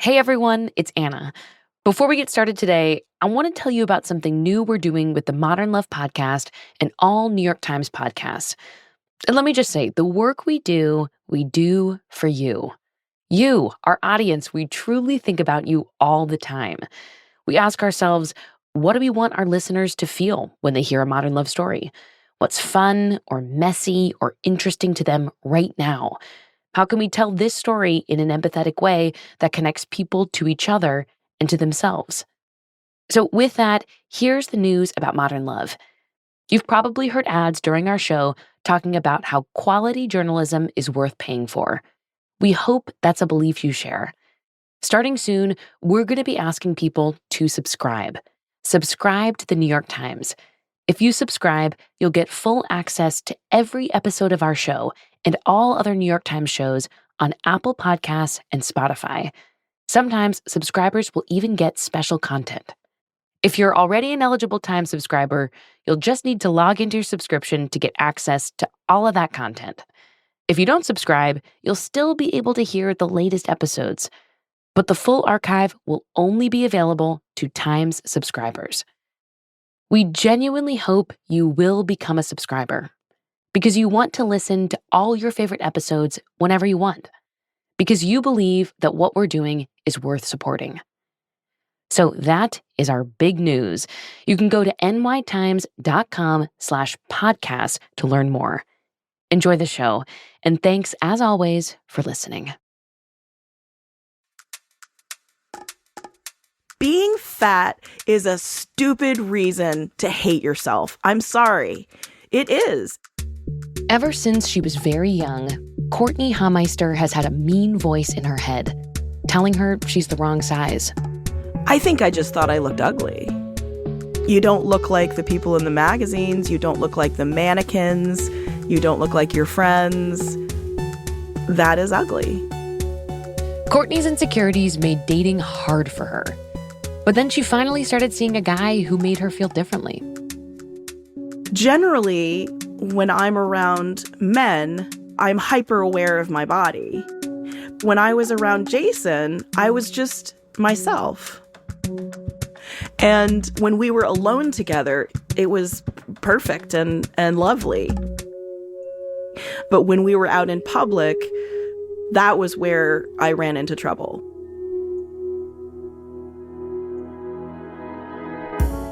Hey everyone, it's Anna. Before we get started today, I want to tell you about something new we're doing with the Modern Love podcast and all New York Times podcasts. And let me just say, the work we do for you. You, our audience, we truly think about you all the time. We ask ourselves, what do we want our listeners to feel when they hear a modern love story? What's fun or messy or interesting to them right now? How can we tell this story in an empathetic way that connects people to each other and to themselves? So with that, here's the news about modern love. You've probably heard ads during our show talking about how quality journalism is worth paying for. We hope that's a belief you share. Starting soon, we're going to be asking people to subscribe. Subscribe to the New York Times. If you subscribe, you'll get full access to every episode of our show and all other New York Times shows on Apple Podcasts and Spotify. Sometimes subscribers will even get special content. If you're already an eligible Times subscriber, you'll just need to log into your subscription to get access to all of that content. If you don't subscribe, you'll still be able to hear the latest episodes, but the full archive will only be available to Times subscribers. We genuinely hope you will become a subscriber because you want to listen to all your favorite episodes whenever you want, because you believe that what we're doing is worth supporting. So that is our big news. You can go to nytimes.com/podcast to learn more. Enjoy the show, and thanks as always for listening. Being fat is a stupid reason to hate yourself. I'm sorry. It is. Ever since she was very young, Courtenay Hameister has had a mean voice in her head, telling her she's the wrong size. I think I just thought I looked ugly. You don't look like the people in the magazines. You don't look like the mannequins. You don't look like your friends. That is ugly. Courtney's insecurities made dating hard for her. But then she finally started seeing a guy who made her feel differently. Generally, when I'm around men, I'm hyper aware of my body. When I was around Jason, I was just myself. And when we were alone together, it was perfect and lovely. But when we were out in public, that was where I ran into trouble.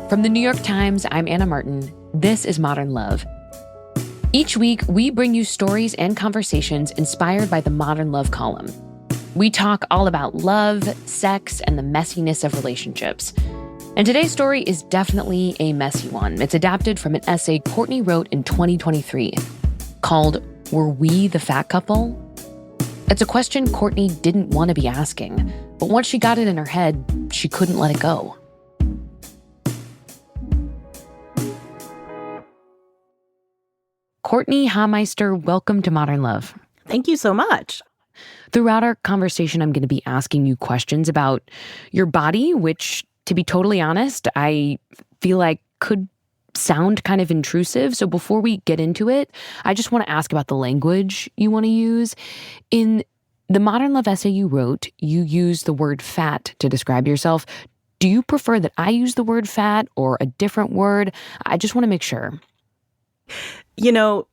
From the New York Times, I'm Anna Martin. This is Modern Love. Each week, we bring you stories and conversations inspired by the Modern Love column. We talk all about love, sex, and the messiness of relationships. And today's story is definitely a messy one. It's adapted from an essay Courtney wrote in 2023 called, "Were We the Fat Couple?" It's a question Courtney didn't want to be asking, but once she got it in her head, she couldn't let it go. Courtney Hameister, welcome to Modern Love. Thank you so much. Throughout our conversation, I'm going to be asking you questions about your body, which, to be totally honest, I feel like could sound kind of intrusive. So before we get into it, I just want to ask about the language you want to use. In the Modern Love essay you wrote, you use the word fat to describe yourself. Do you prefer that I use the word fat or a different word? I just want to make sure. You know,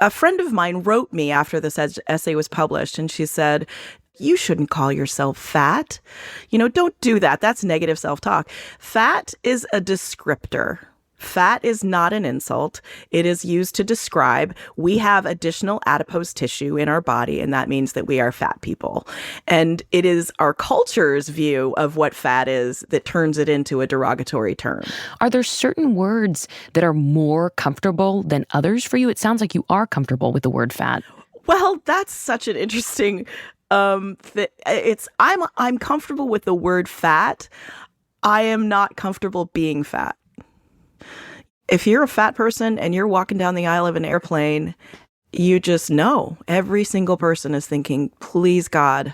a friend of mine wrote me after this essay was published, and she said, "You shouldn't call yourself fat. Don't do that. That's negative self-talk." Fat is a descriptor. Fat is not an insult. It is used to describe we have additional adipose tissue in our body, and that means that we are fat people. And it is our culture's view of what fat is that turns it into a derogatory term. Are there certain words that are more comfortable than others for you? It sounds like you are comfortable with the word fat. Well, that's such an interesting I'm comfortable with the word fat. I am not comfortable being fat. If you're a fat person and you're walking down the aisle of an airplane, you just know every single person is thinking, please God,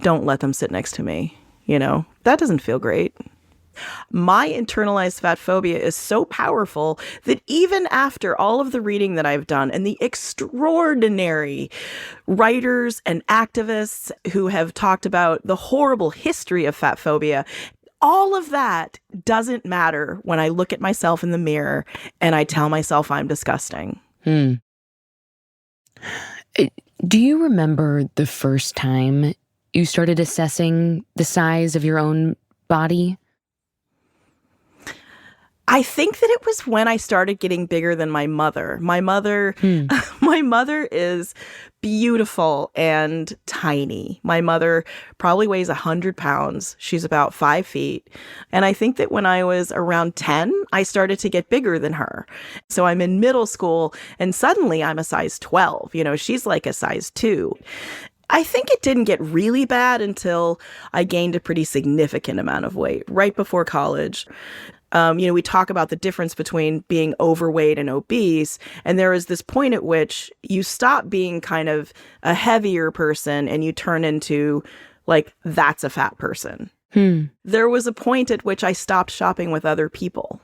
don't let them sit next to me. That doesn't feel great. My internalized fat phobia is so powerful that even after all of the reading that I've done and the extraordinary writers and activists who have talked about the horrible history of fat phobia, all of that doesn't matter when I look at myself in the mirror and I tell myself I'm disgusting. Do you remember the first time you started assessing the size of your own body? I think that it was when I started getting bigger than my mother. My mother is beautiful and tiny. My mother probably weighs 100 pounds. She's about 5 feet. And I think that when I was around 10, I started to get bigger than her. So I'm in middle school and suddenly I'm a size 12. She's like a size 2. I think it didn't get really bad until I gained a pretty significant amount of weight right before college. We talk about the difference between being overweight and obese. And there is this point at which you stop being kind of a heavier person and you turn into like, that's a fat person. There was a point at which I stopped shopping with other people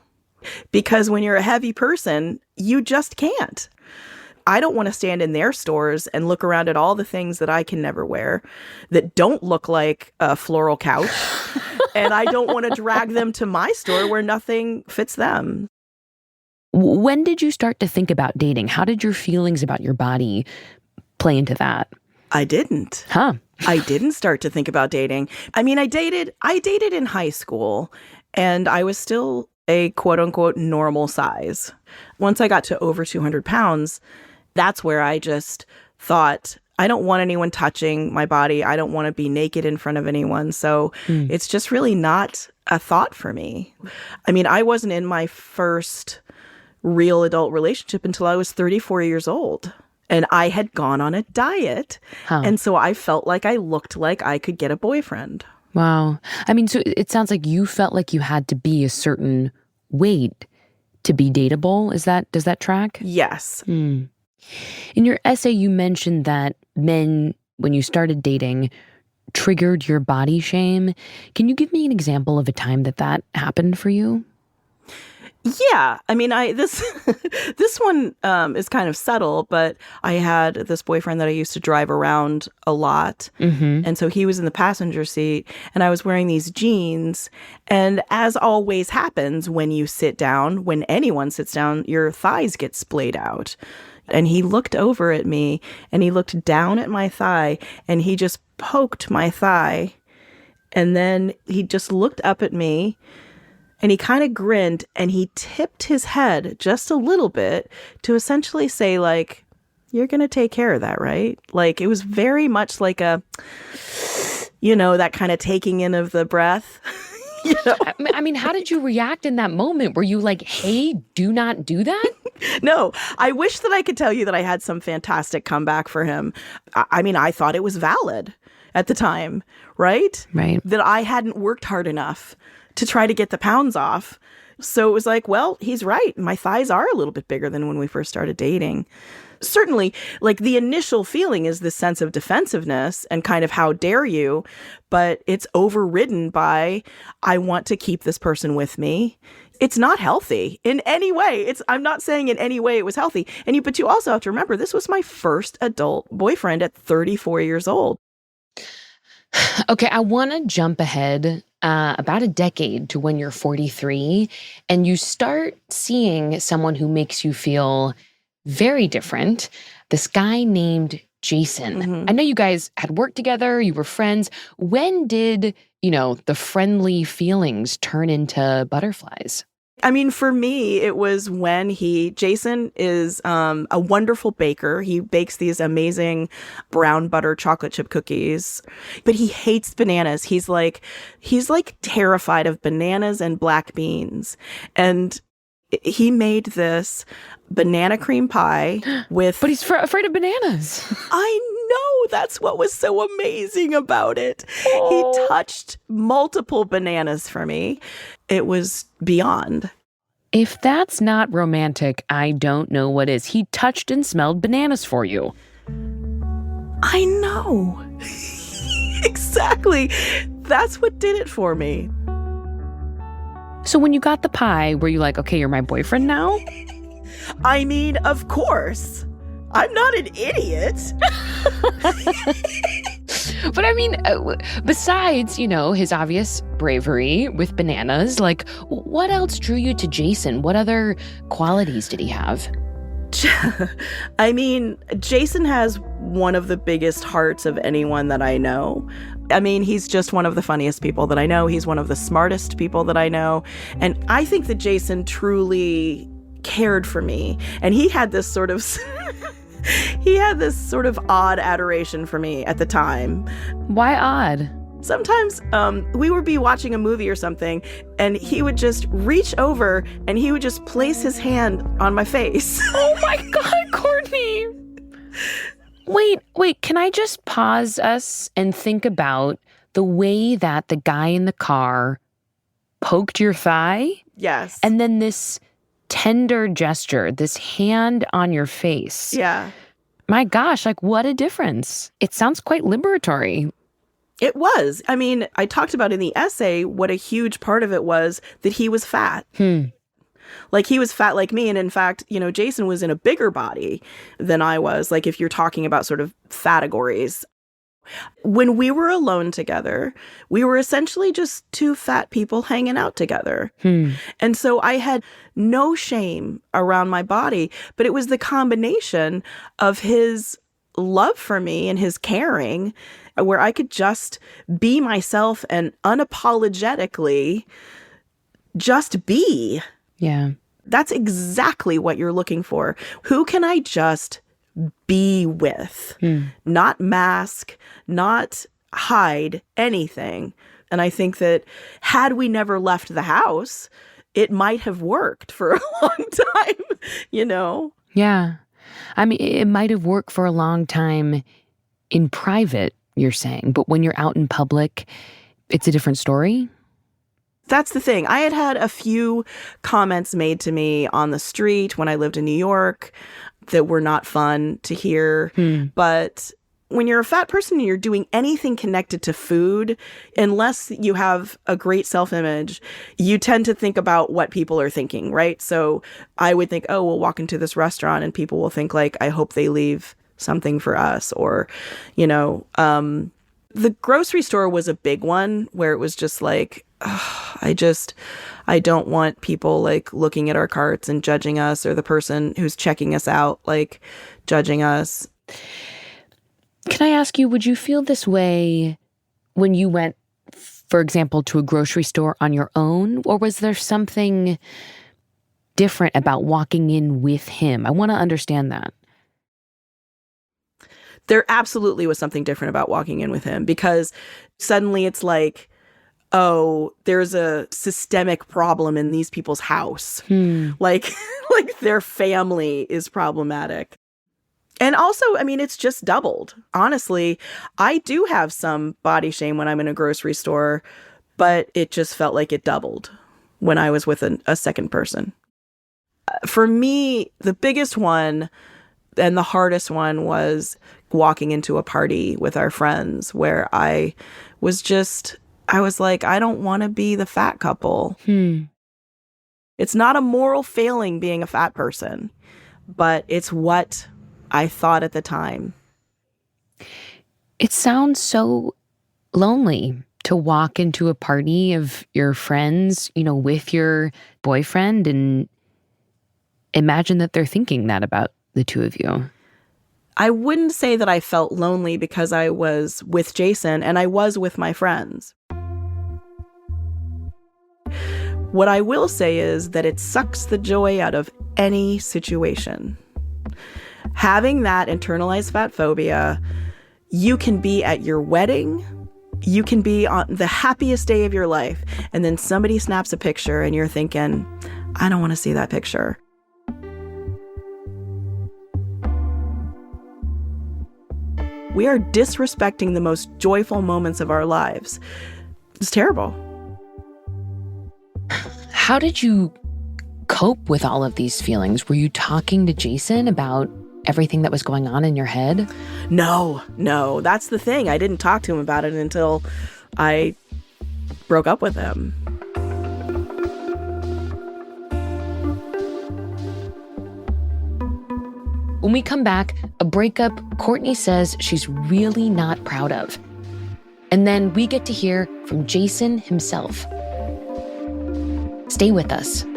because when you're a heavy person, you just can't. I don't want to stand in their stores and look around at all the things that I can never wear that don't look like a floral couch. And I don't want to drag them to my store where nothing fits them. When did you start to think about dating? How did your feelings about your body play into that? I didn't. I didn't start to think about dating. I mean, I dated in high school and I was still a quote unquote normal size. Once I got to over 200 pounds, that's where I just thought, I don't want anyone touching my body. I don't want to be naked in front of anyone. So it's just really not a thought for me. I mean, I wasn't in my first real adult relationship until I was 34 years old. And I had gone on a diet. And so I felt like I looked like I could get a boyfriend. Wow. I mean, so it sounds like you felt like you had to be a certain weight to be dateable. Does that track? Yes. In your essay, you mentioned that men, when you started dating, triggered your body shame. Can you give me an example of a time that happened for you? Yeah. I mean, this one is kind of subtle, but I had this boyfriend that I used to drive around a lot. And so he was in the passenger seat and I was wearing these jeans. And as always happens when you sit down, when anyone sits down, your thighs get splayed out. And he looked over at me and he looked down at my thigh and he just poked my thigh. And then he just looked up at me and he kind of grinned and he tipped his head just a little bit to essentially say, like, you're going to take care of that, right? Like, it was very much like that kind of taking in of the breath. I mean, how did you react in that moment? Were you like, hey, do not do that? No, I wish that I could tell you that I had some fantastic comeback for him. I mean, I thought it was valid at the time, right? Right. That I hadn't worked hard enough to try to get the pounds off. So it was like, well, he's right. My thighs are a little bit bigger than when we first started dating. Certainly, like the initial feeling is this sense of defensiveness and kind of how dare you, but it's overridden by I want to keep this person with me. It's not healthy in any way. I'm not saying in any way it was healthy. But you also have to remember, this was my first adult boyfriend at 34 years old. Okay, I want to jump ahead about a decade to when you're 43 and you start seeing someone who makes you feel very different. This guy named Jason. I know you guys had worked together, you were friends. When did, the friendly feelings turn into butterflies? I mean, for me, it was when Jason is a wonderful baker. He bakes these amazing brown butter chocolate chip cookies, but he hates bananas. He's like terrified of bananas and black beans. And he made this banana cream pie with... But he's afraid of bananas. I know. That's what was so amazing about it. Oh. He touched multiple bananas for me. It was beyond. If that's not romantic, I don't know what is. He touched and smelled bananas for you. I know. Exactly. That's what did it for me. So when you got the pie, were you like, okay, you're my boyfriend now? I mean, of course. I'm not an idiot. But I mean, besides, his obvious bravery with bananas, like, what else drew you to Jason? What other qualities did he have? I mean, Jason has one of the biggest hearts of anyone that I know. I mean, he's just one of the funniest people that I know. He's one of the smartest people that I know. And I think that Jason truly cared for me. And he had this sort of odd adoration for me at the time. Why odd? Sometimes we would be watching a movie or something, and he would just reach over and he would just place his hand on my face. Oh my God, Courtney. Wait, can I just pause us and think about the way that the guy in the car poked your thigh? Yes. And then this tender gesture, this hand on your face. Yeah. My gosh, like what a difference. It sounds quite liberatory. It was. I mean, I talked about in the essay what a huge part of it was that he was fat. Like he was fat like me. And in fact, Jason was in a bigger body than I was. Like if you're talking about sort of categories. When we were alone together, we were essentially just two fat people hanging out together. And so I had no shame around my body, but it was the combination of his love for me and his caring where I could just be myself and unapologetically just be. Yeah. That's exactly what you're looking for. Who can I just be with? Not mask, not hide anything. And I think that had we never left the house, it might have worked for a long time, Yeah. I mean, it might have worked for a long time in private, you're saying, but when you're out in public, it's a different story? That's the thing. I had a few comments made to me on the street when I lived in New York that were not fun to hear. But when you're a fat person and you're doing anything connected to food, unless you have a great self-image, you tend to think about what people are thinking, right? So I would think, oh, we'll walk into this restaurant and people will think like, I hope they leave something for us. Or, the grocery store was a big one where it was just like, I don't want people like looking at our carts and judging us, or the person who's checking us out, like judging us. Can I ask you, would you feel this way when you went, for example, to a grocery store on your own? Or was there something different about walking in with him? I want to understand that. There absolutely was something different about walking in with him, because suddenly it's like, oh, there's a systemic problem in these people's house. Like their family is problematic. And also, I mean, it's just doubled. Honestly, I do have some body shame when I'm in a grocery store, but it just felt like it doubled when I was with a second person. For me, the biggest one and the hardest one was walking into a party with our friends where I was like, I don't want to be the fat couple. It's not a moral failing being a fat person, but it's what I thought at the time. It sounds so lonely to walk into a party of your friends, with your boyfriend, and imagine that they're thinking that about the two of you. I wouldn't say that I felt lonely because I was with Jason and I was with my friends. What I will say is that it sucks the joy out of any situation. Having that internalized fatphobia, you can be at your wedding, you can be on the happiest day of your life, and then somebody snaps a picture and you're thinking, I don't want to see that picture. We are disrespecting the most joyful moments of our lives. It's terrible. How did you cope with all of these feelings? Were you talking to Jason about everything that was going on in your head? No. That's the thing. I didn't talk to him about it until I broke up with him. When we come back, a breakup Courtney says she's really not proud of. And then we get to hear from Jason himself. Stay with us.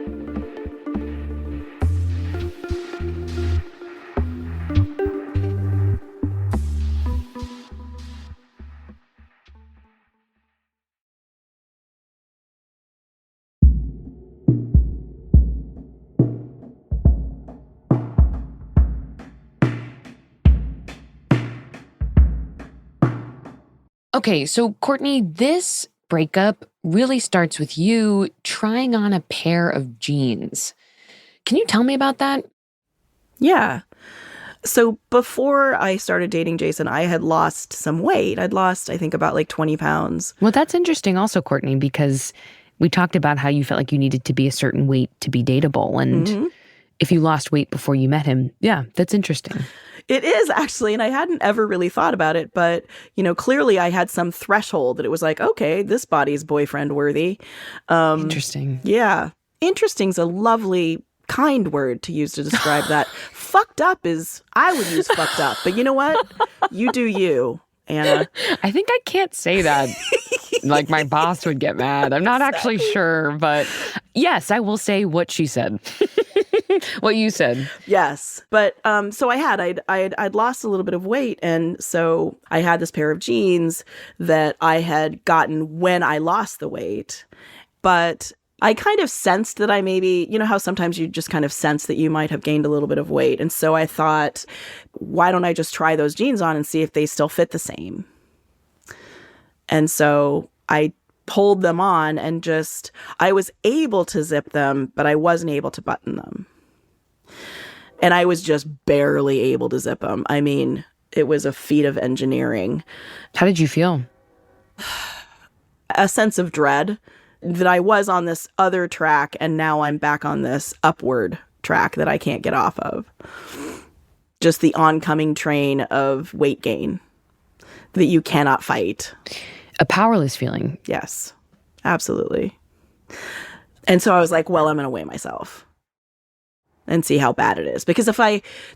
Okay, so Courtney, this breakup really starts with you trying on a pair of jeans. Can you tell me about that? Yeah. So before I started dating Jason, I had lost some weight. I'd lost, I think, about like 20 pounds. Well, that's interesting also, Courtney, because we talked about how you felt like you needed to be a certain weight to be dateable. And if you lost weight before you met him, yeah, that's interesting. It is actually, and I hadn't ever really thought about it, but, clearly I had some threshold that it was like, okay, this body's boyfriend worthy. Interesting. Yeah. Interesting's a lovely, kind word to use to describe that. Fucked up I would use fucked up, but you know what? You do you, Anna. I think I can't say that. Like my boss would get mad. I'm not actually sure, but yes, I will say what she said. What you said. Yes. But so I'd lost a little bit of weight. And so I had this pair of jeans that I had gotten when I lost the weight. But I kind of sensed that I maybe, how sometimes you just kind of sense that you might have gained a little bit of weight. And so I thought, why don't I just try those jeans on and see if they still fit the same? And so I pulled them on and I was able to zip them, but I wasn't able to button them. And I was just barely able to zip them. I mean, it was a feat of engineering. How did you feel? A sense of dread that I was on this other track and now I'm back on this upward track that I can't get off of. Just the oncoming train of weight gain that you cannot fight. A powerless feeling. Yes, absolutely. And so I was like, well, I'm going to weigh myself and see how bad it is. Because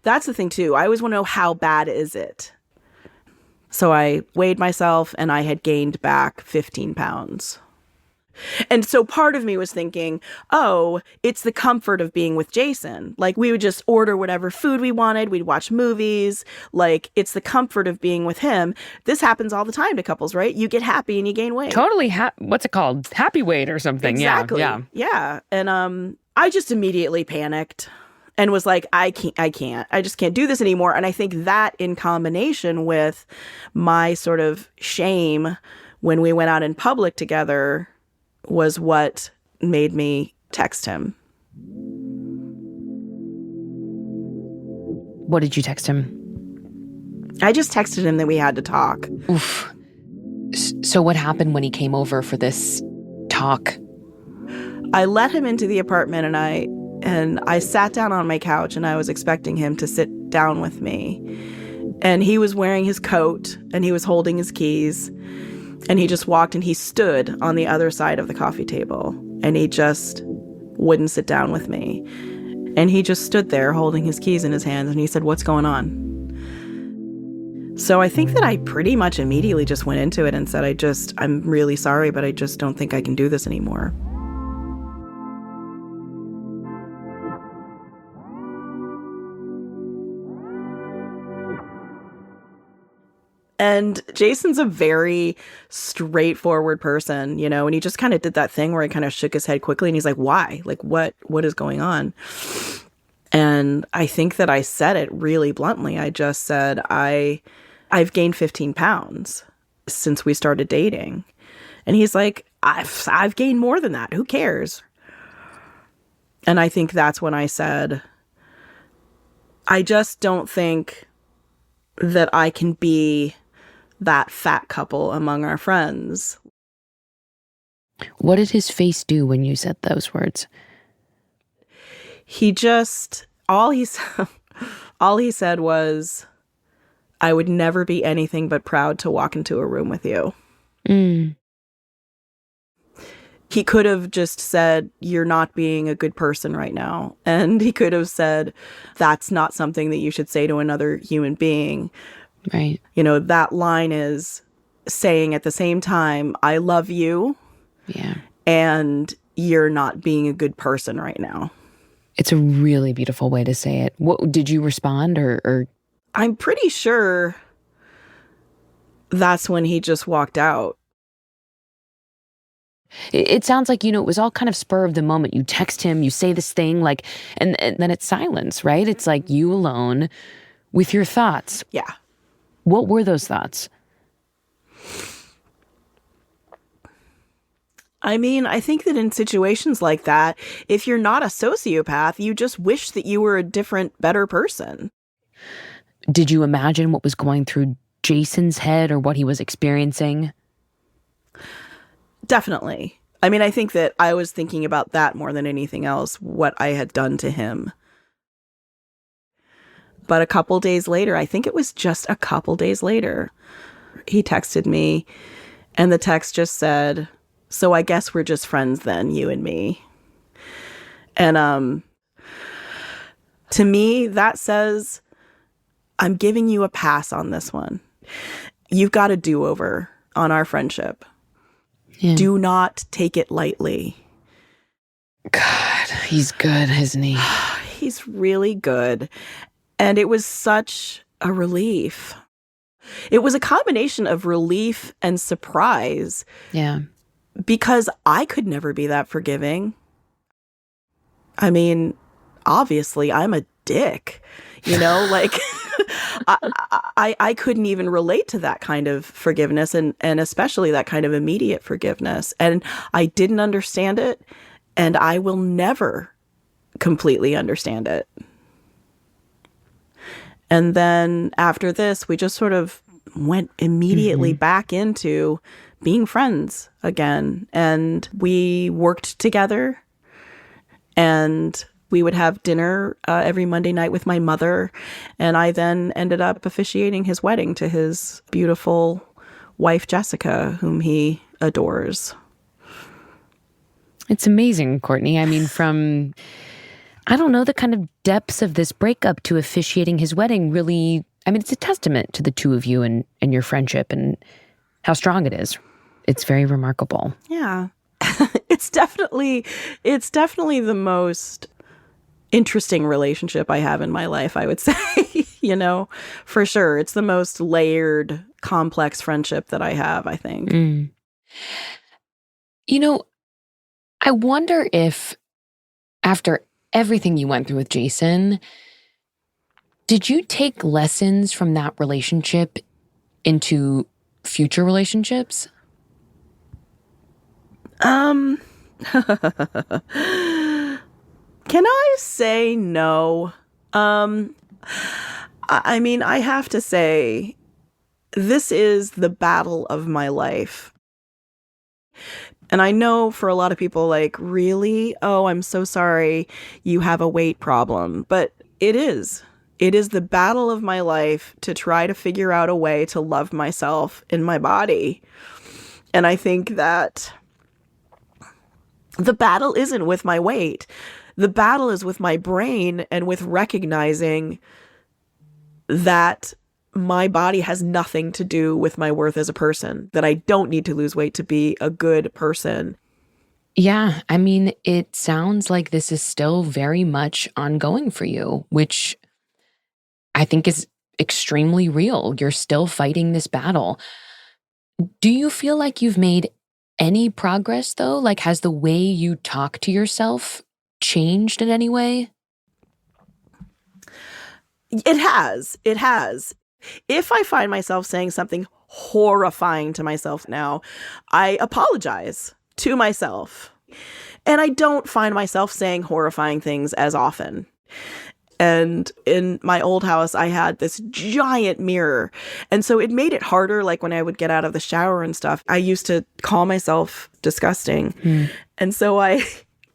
that's the thing too, I always want to know how bad is it. So I weighed myself and I had gained back 15 pounds. And so part of me was thinking, oh, it's the comfort of being with Jason. Like we would just order whatever food we wanted. We'd watch movies. Like it's the comfort of being with him. This happens all the time to couples, right? You get happy and you gain weight. Totally. What's it called? Happy weight or something. Exactly. Yeah. And I just immediately panicked and was like, I just can't do this anymore. And I think that in combination with my sort of shame when we went out in public together was what made me text him. What did you text him? I just texted him that we had to talk. Oof. So what happened when he came over for this talk? I let him into the apartment and I sat down on my couch and I was expecting him to sit down with me. And he was wearing his coat and he was holding his keys. And he just walked and he stood on the other side of the coffee table and he just wouldn't sit down with me. And he just stood there holding his keys in his hands and he said, "What's going on?" So I think that I pretty much immediately just went into it and said, I'm really sorry, but I just don't think I can do this anymore. And Jason's a very straightforward person, and he just kind of did that thing where he kind of shook his head quickly and he's like, why? Like, what is going on? And I think that I said it really bluntly. I just said, I've gained 15 pounds since we started dating. And he's like, I've gained more than that. Who cares? And I think that's when I said, I just don't think that I can be that fat couple among our friends. What did his face do when you said those words? He just, all he said was, I would never be anything but proud to walk into a room with you. Mm. He could have just said, "You're not being a good person right now." And he could have said, "That's not something that you should say to another human being." Right. That line is saying at the same time, "I love you." Yeah. And "You're not being a good person right now." It's a really beautiful way to say it. What did you respond or I'm pretty sure that's when he just walked out. it sounds like, it was all kind of spur of the moment. You text him, you say this thing like, and then it's silence, right? It's like you alone with your thoughts. Yeah. What were those thoughts? I mean, I think that in situations like that, if you're not a sociopath, you just wish that you were a different, better person. Did you imagine what was going through Jason's head or what he was experiencing? Definitely. I mean, I think that I was thinking about that more than anything else, what I had done to him. But a couple days later, I think it was just a couple days later, he texted me, and the text just said, "So I guess we're just friends then, you and me." And to me, that says, I'm giving you a pass on this one. You've got a do-over on our friendship. Yeah. Do not take it lightly. God, he's good, isn't he? He's really good. And it was such a relief. It was a combination of relief and surprise. Yeah. Because I could never be that forgiving. I mean, obviously, I'm a dick, like I couldn't even relate to that kind of forgiveness and especially that kind of immediate forgiveness. And I didn't understand it, and I will never completely understand it. And then after this, we just sort of went immediately back into being friends again. And we worked together, and we would have dinner every Monday night with my mother. And I then ended up officiating his wedding to his beautiful wife, Jessica, whom he adores. It's amazing, Courtney. I mean, from, I don't know, the kind of depths of this breakup to officiating his wedding really, I mean, it's a testament to the two of you and your friendship and how strong it is. It's very remarkable. Yeah. It's definitely the most interesting relationship I have in my life, I would say, for sure. It's the most layered, complex friendship that I have, I think. I wonder if after everything you went through with Jason, did you take lessons from that relationship into future relationships? Can I say no? I mean, I have to say, this is the battle of my life. And I know for a lot of people, like, really? Oh, I'm so sorry you have a weight problem. But it is. It is the battle of my life to try to figure out a way to love myself in my body. And I think that the battle isn't with my weight. The battle is with my brain and with recognizing that my body has nothing to do with my worth as a person, that I don't need to lose weight to be a good person. Yeah, I mean, it sounds like this is still very much ongoing for you, which I think is extremely real. You're still fighting this battle. Do you feel like you've made any progress, though? Like, has the way you talk to yourself changed in any way? It has. It has. If I find myself saying something horrifying to myself now, I apologize to myself. And I don't find myself saying horrifying things as often. And in my old house, I had this giant mirror. And so it made it harder, like when I would get out of the shower and stuff. I used to call myself disgusting. And so I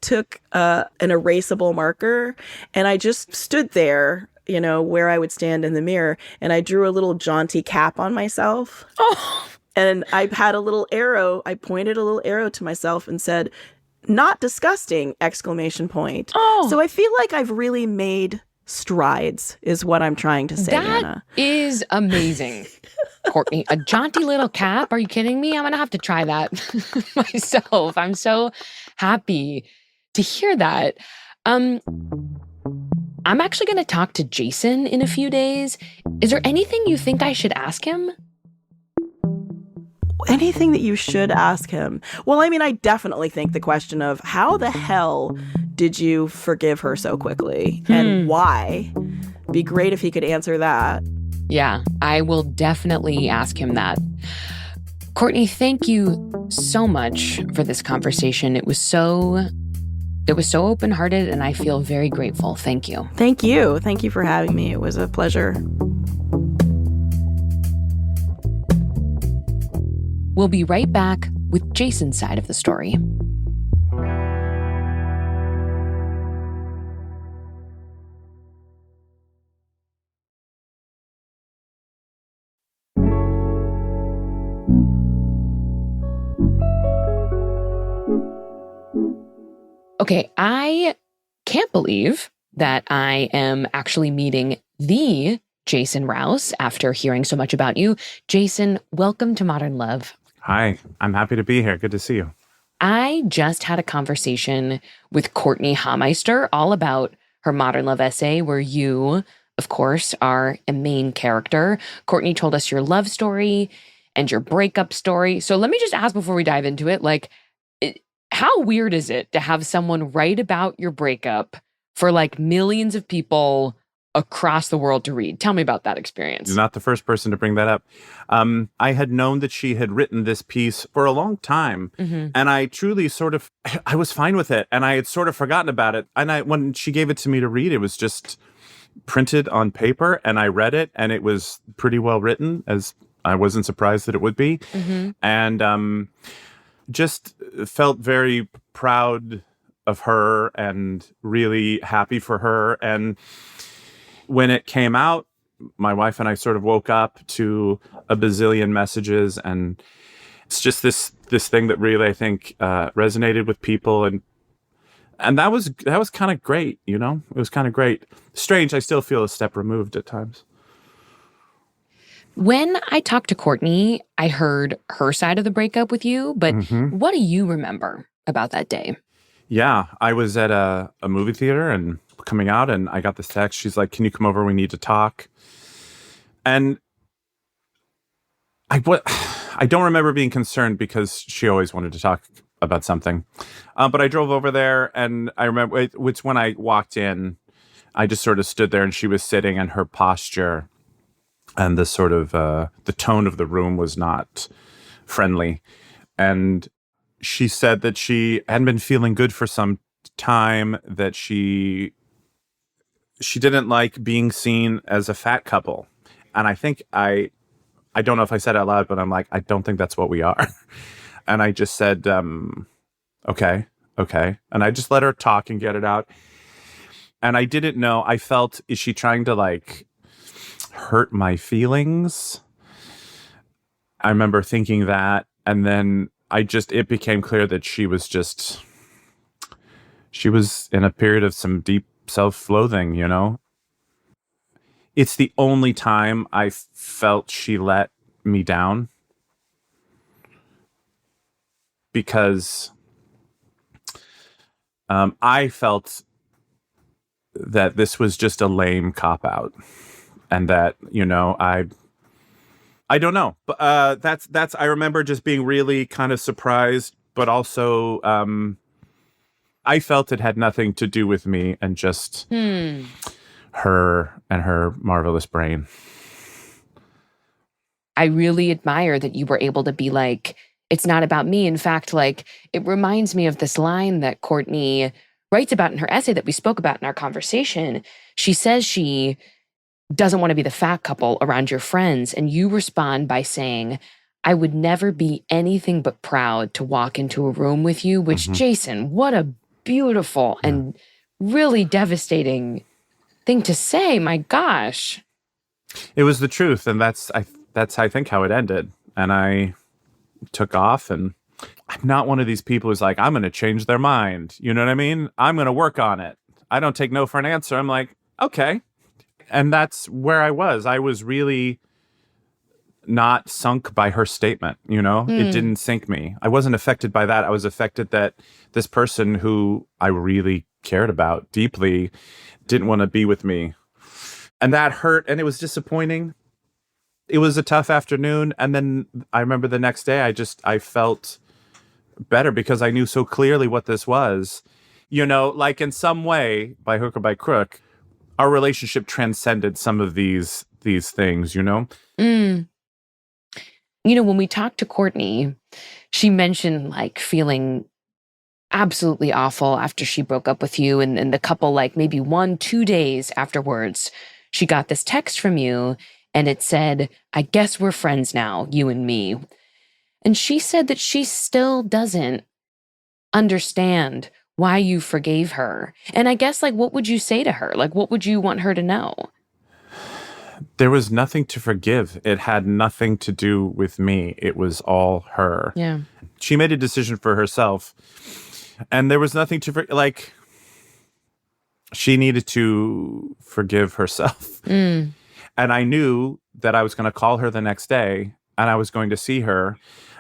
took an erasable marker, and I just stood there, where I would stand in the mirror, and I drew a little jaunty cap on myself. Oh, And I had a little arrow. I pointed a little arrow to myself and said, "Not disgusting!" Exclamation point. Oh, So I feel like I've really made strides, is what I'm trying to say, that Anna. is amazing. Courtney, a jaunty little cap? Are you kidding me? I'm going to have to try that myself. I'm so happy to hear that. Um, I'm actually going to talk to Jason in a few days. Is there anything you think I should ask him? Anything that you should ask him? Well, I mean, I definitely think the question of how the hell did you forgive her so quickly and why? Be great if he could answer that. Yeah, I will definitely ask him that. Courtney, thank you so much for this conversation. It was so open-hearted, and I feel very grateful. Thank you. Thank you. Thank you for having me. It was a pleasure. We'll be right back with Jason's side of the story. Okay, I can't believe that I am actually meeting the Jason Rouse after hearing so much about you. Jason, welcome to Modern Love. Hi, I'm happy to be here. Good to see you. I just had a conversation with Courtenay Hameister all about her Modern Love essay, where you, of course, are a main character. Courtney told us your love story and your breakup story. So let me just ask before we dive into it, how weird is it to have someone write about your breakup for like millions of people across the world to read? Tell me about that experience. You're not the first person to bring that up. I had known that she had written this piece for a long time, and I truly I was fine with it, and I had sort of forgotten about it. And when she gave it to me to read, it was just printed on paper, and I read it, and it was pretty well written, as I wasn't surprised that it would be. And just felt very proud of her and really happy for her. And when it came out, my wife and I sort of woke up to a bazillion messages, and it's just this thing that really, I think, resonated with people, and that was kind of great, you know. It was kind of great. Strange, I still feel a step removed at times. When I talked to Courtney, I heard her side of the breakup with you, but what do you remember about that day? Yeah, I was at a movie theater and coming out, and I got this text. She's like, "Can you come over? We need to talk." And I don't remember being concerned because she always wanted to talk about something. But I drove over there, and I remember it's when I walked in, I just sort of stood there, and she was sitting, and her posture and the sort of the tone of the room was not friendly. And she said that she hadn't been feeling good for some time, that she didn't like being seen as a fat couple. And I think I don't know if I said it out loud, but I'm like, I don't think that's what we are. And I just said, okay. And I just let her talk and get it out. And I didn't know, I felt, is she trying to like hurt my feelings? I remember thinking that. And then it became clear that she was in a period of some deep self-loathing, you know? It's the only time I felt she let me down, because I felt that this was just a lame cop-out, and that, you know, I don't know, but I remember just being really kind of surprised, but also I felt it had nothing to do with me and just her and her marvelous brain. I really admire that you were able to be like, it's not about me. In fact, like, it reminds me of this line that Courtney writes about in her essay that we spoke about in our conversation. She says she doesn't want to be the fat couple around your friends. And you respond by saying, I would never be anything but proud to walk into a room with you, which, Jason, what a beautiful and really devastating thing to say. My gosh. It was the truth. And that's I think how it ended. And took off. And I'm not one of these people who's like, I'm going to change their mind. You know what I mean? I'm going to work on it. I don't take no for an answer. I'm like, okay. And that's where I was. I was really not sunk by her statement, you know? It didn't sink me. I wasn't affected by that. I was affected that this person who I really cared about deeply didn't want to be with me. And that hurt, and it was disappointing. It was a tough afternoon. And then I remember the next day, I felt better because I knew so clearly what this was. You know, like in some way, by hook or by crook, our relationship transcended some of these things, you know? You know, when we talked to Courtney, she mentioned like feeling absolutely awful after she broke up with you. And the couple, like maybe 1-2 days afterwards, she got this text from you and it said, I guess we're friends now, you and me. And she said that she still doesn't understand why you forgave her. And I guess, like, what would you say to her? Like, what would you want her to know? There was nothing to forgive. It had nothing to do with me. It was all her. Yeah. She made a decision for herself. And there was nothing to, like, she needed to forgive herself. And I knew that I was going to call her the next day and I was going to see her.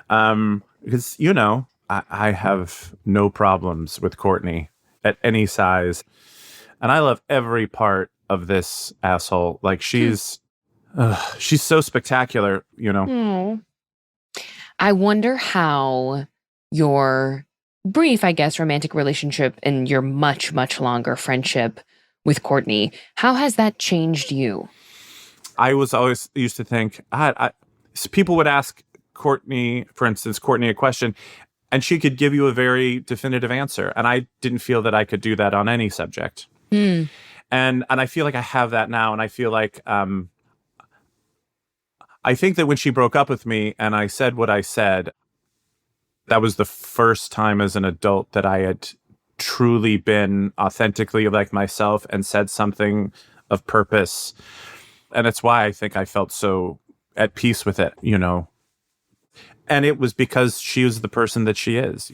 Because, you know, I have no problems with Courtney at any size. And I love every part of this asshole. Like, she's so spectacular, you know. I wonder how your brief, I guess, romantic relationship and your much, much longer friendship with Courtney, how has that changed you? I was always used to think, people would ask Courtney, for instance, Courtney a question, and she could give you a very definitive answer. And I didn't feel that I could do that on any subject. And I feel like I have that now. And I feel like, I think that when she broke up with me and I said what I said, that was the first time as an adult that I had truly been authentically like myself and said something of purpose. And it's why I think I felt so at peace with it, you know. And it was because she was the person that she is.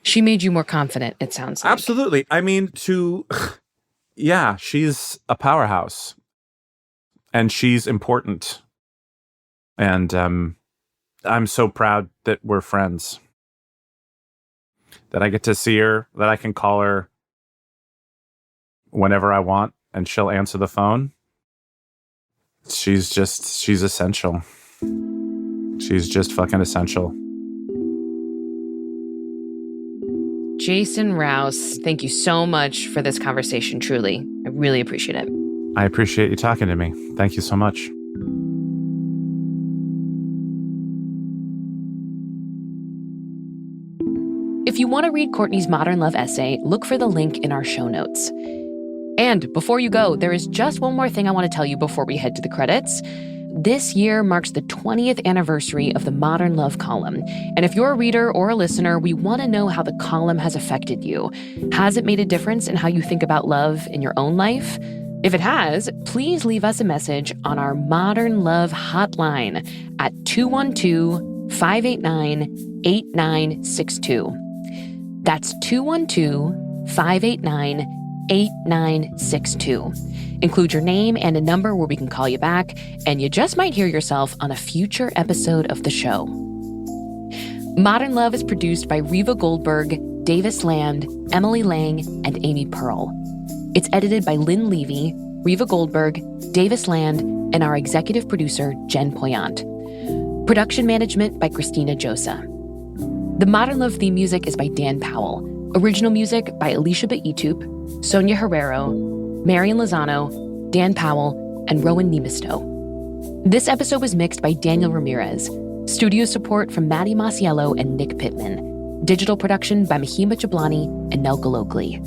She made you more confident, it sounds like. Absolutely. I mean, yeah, she's a powerhouse. And she's important. And I'm so proud that we're friends. That I get to see her, that I can call her whenever I want, and she'll answer the phone. She's essential. She's just fucking essential. Jason Rouse, thank you so much for this conversation, truly. I really appreciate it. I appreciate you talking to me. Thank you so much. If you want to read Courtney's Modern Love essay, look for the link in our show notes. And before you go, there is just one more thing I want to tell you before we head to the credits. This year marks the 20th anniversary of the Modern Love column. And if you're a reader or a listener, we want to know how the column has affected you. Has it made a difference in how you think about love in your own life? If it has, please leave us a message on our Modern Love hotline at 212-589-8962. That's 212-589-8962. Include your name and a number where we can call you back, and you just might hear yourself on a future episode of the show. Modern Love is produced by Reva Goldberg, Davis Land, Emily Lang, and Amy Pearl. It's edited by Lynn Levy, Reva Goldberg, Davis Land, and our executive producer, Jen Poyant. Production management by Christina Josa. The Modern Love theme music is by Dan Powell. Original music by Alicia Baitup, Sonia Herrero, Marian Lozano, Dan Powell, and Rowan Nemisto. This episode was mixed by Daniel Ramirez. Studio support from Maddie Masiello and Nick Pittman. Digital production by Mahima Jablani and Nelka Oakley.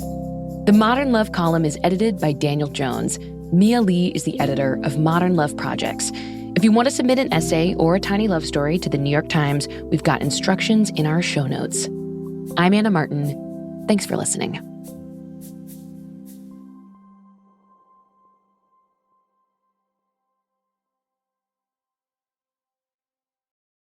The Modern Love column is edited by Daniel Jones. Mia Lee is the editor of Modern Love Projects. If you want to submit an essay or a tiny love story to the New York Times, we've got instructions in our show notes. I'm Anna Martin. Thanks for listening.